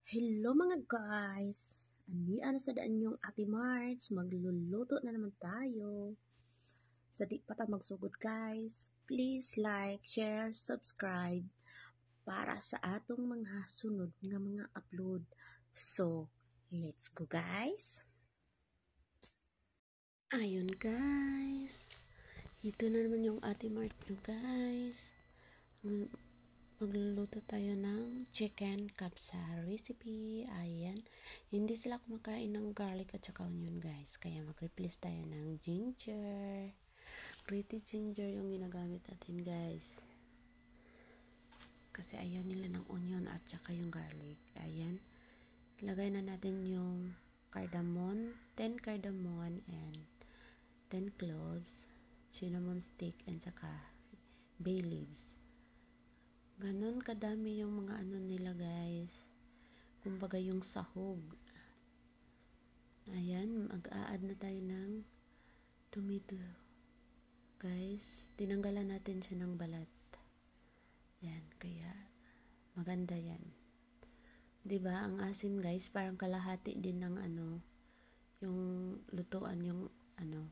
Hello mga guys! Anian na sa daan yung Ate March. Magluluto na naman tayo. Sa di pa ta magsugod guys, please like, share, subscribe para sa atong mga sunod nga mga upload. So, let's go guys! Ayun guys, ito na naman yung Ate March nyo guys. Magluluto tayo ng chicken kapsa recipe. Ayan. Hindi sila kumakain ng garlic at saka onion guys. Kaya mag-replace tayo ng ginger. Grated ginger yung ginagamit natin guys. Kasi ayaw nila ng onion at saka yung garlic. Ayan. Ilagay na natin yung cardamom, 10 cardamom and 10 cloves, cinnamon stick and saka bay leaves. Ganon kadami yung mga ano nila guys. Kumbaga yung sahog. Ayan, mag-a-add na tayo ng tomato. Guys, tinanggalan natin siya ng balat. Yan, kaya maganda yan. 'Di ba? Ang asim guys, parang kalahati din ng ano, yung lutuan yung ano,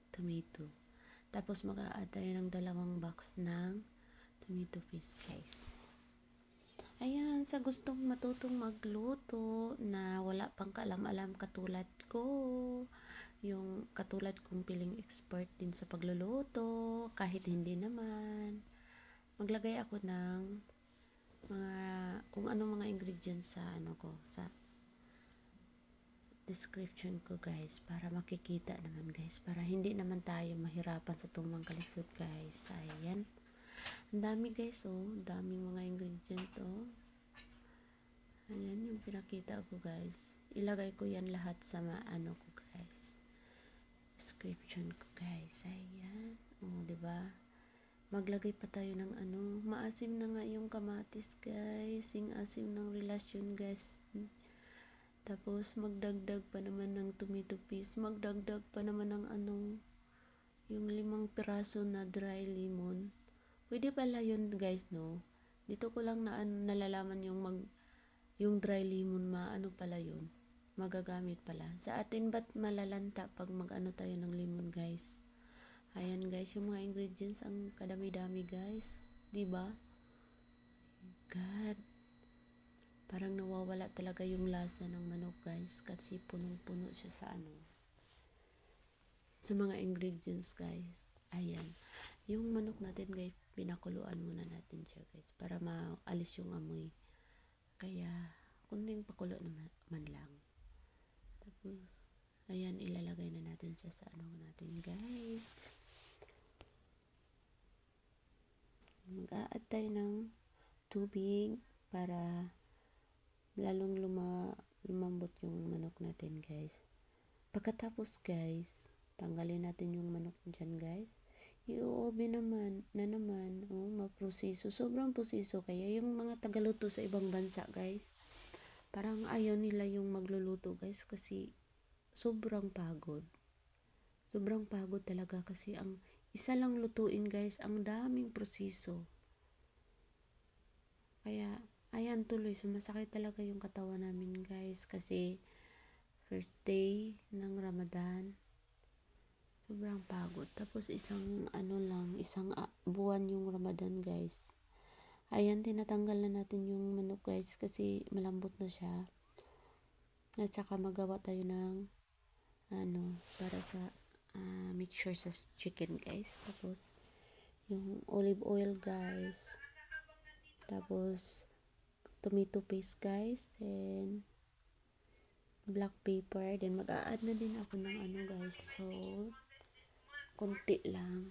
tomato. Tapos mag-a-add tayo ng 2 box ng tomato paste guys. Ayan, sa gustong matutong magluto na wala pang kaalam-alam katulad ko, yung katulad kong piling expert din sa pagluluto, kahit hindi naman, maglagay ako ng mga, kung anong mga ingredients sa ano ko, sa description ko guys, para makikita naman guys, para hindi naman tayo mahirapan sa tumang kalisod guys. Ayan. Ang dami guys, oh. Ang daming mga ingredients, oh. Ayan yung pinakita ko guys. Ilagay ko yan lahat sa ano ko guys. Description ko guys. Ayan. Oh, 'di ba? Maglagay pa tayo ng ano. Maasim na nga yung kamatis guys. Sing asim ng relasyon guys. Tapos magdagdag pa naman ng tomato paste. Magdagdag pa naman ng ano, yung 5 piraso na dry lemon. Pwede pala yun guys, no? Dito ko lang na nalalaman yung dry lemon, ano pala yun, magagamit pala sa atin. Ba't malalanta pag mag-ano tayo ng lemon guys? Ayan guys, yung mga ingredients ang kadami-dami guys, diba? God, parang nawawala talaga yung lasa ng manok guys, kasi punong-puno siya sa ano, sa mga ingredients guys. Ayan, yung manok natin guys, pinakuluan muna natin siya guys, para maalis yung amoy. Kaya kunting pakulo naman lang. Tapos ayan, ilalagay na natin siya sa ano natin guys. Mag-a-add tayo ng tubig para lalong lumambot yung manok natin guys. Pagkatapos guys, tanggalin natin yung manok dyan guys. I-oven naman, oh, maproseso, sobrang proseso. Kaya yung mga tagaluto sa ibang bansa guys, parang ayaw nila yung magluluto guys, kasi sobrang pagod talaga, kasi ang isa lang lutuin guys, ang daming proseso. Kaya ayan, tuloy sumasakit talaga yung katawan namin guys, kasi first day ng Ramadan, sobrang pagod. Tapos isang buwan yung Ramadan guys. Ayan, tinatanggal na natin yung manok guys, kasi malambot na siya. At saka magawa tayo ng ano, para sa mixture sa chicken guys. Tapos yung olive oil guys, tapos tomato paste guys, then black pepper, then mag-a-add na din ako ng ano guys, salt, konti lang.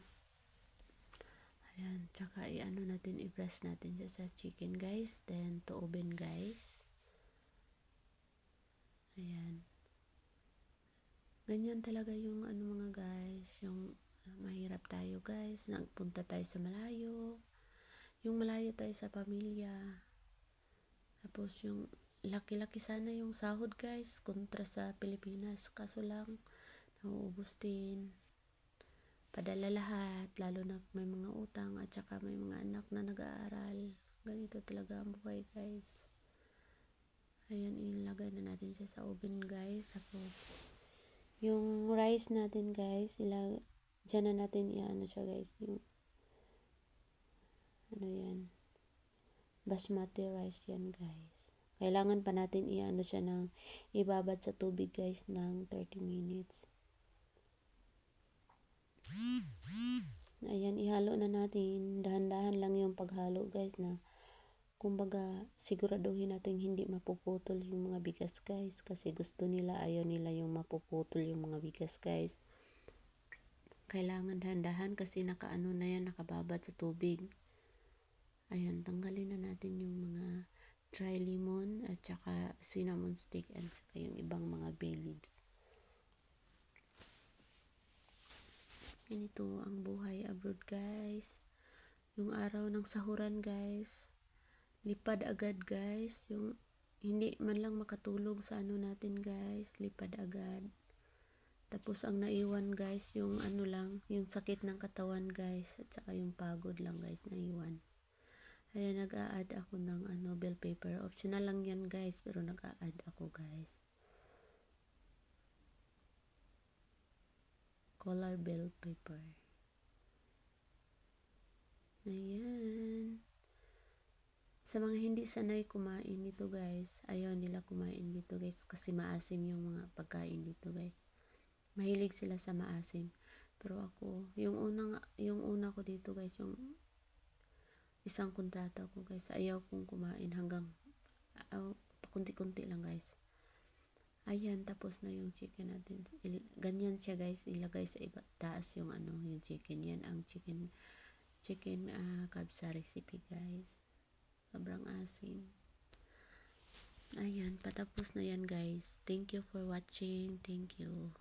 Ayan, tsaka i-ano natin, i-press natin siya sa chicken guys, then to oven guys. Ayan, ganyan talaga yung ano mga guys, yung mahirap tayo guys, nagpunta tayo sa malayo, yung malayo tayo sa pamilya. Tapos yung laki-laki sana yung sahod guys, kontra sa Pilipinas, kaso lang nauubos din, padala lahat, lalo na may mga utang at saka may mga anak na nag-aaral. Ganito talaga ang buhay guys. Ayan, ilagay na natin siya sa oven guys. Tapos, yung rice natin guys, dyan na natin i-ano siya guys. Yung, ano yan, basmati rice yan guys. Kailangan pa natin i-ano siya ng, ibabad sa tubig guys ng 30 minutes. Ayan, ihalo na natin. Dahan-dahan lang yung paghalo guys na kumbaga siguraduhin natin hindi mapuputol yung mga bigas guys. Kasi gusto nila, ayaw nila yung mapuputol yung mga bigas guys. Kailangan dahan-dahan kasi nakaano na yan, nakababad sa tubig. Ayan, tanggalin na natin yung mga dry lemon at saka cinnamon stick at saka yung ibang mga bay leaves. Ganito ang buhay abroad guys. Yung araw ng sahuran guys, lipad agad guys. Yung hindi man lang makatulog sa ano natin guys, lipad agad. Tapos ang naiwan guys, yung ano lang, yung sakit ng katawan guys, at saka yung pagod lang guys naiwan. Ayan, nag-a-add ako ng bell pepper. Optional lang yan guys, pero nag-a-add ako guys. Color bell pepper. Ayan. Sa mga hindi sanay kumain dito guys, ayaw nila kumain dito guys kasi maasim yung mga pagkain dito guys. Mahilig sila sa maasim. Pero ako, yung una ko dito guys, yung isang kontrata ko guys, ayaw kong kumain hanggang pakunti-kunti lang guys. Ayan, tapos na yung chicken natin. Ganyan siya guys, ilagay sa taas yung yung chicken. Yan ang chicken kabsa recipe guys. Sobrang asim. Ayan, patapos na yan guys. Thank you for watching. Thank you.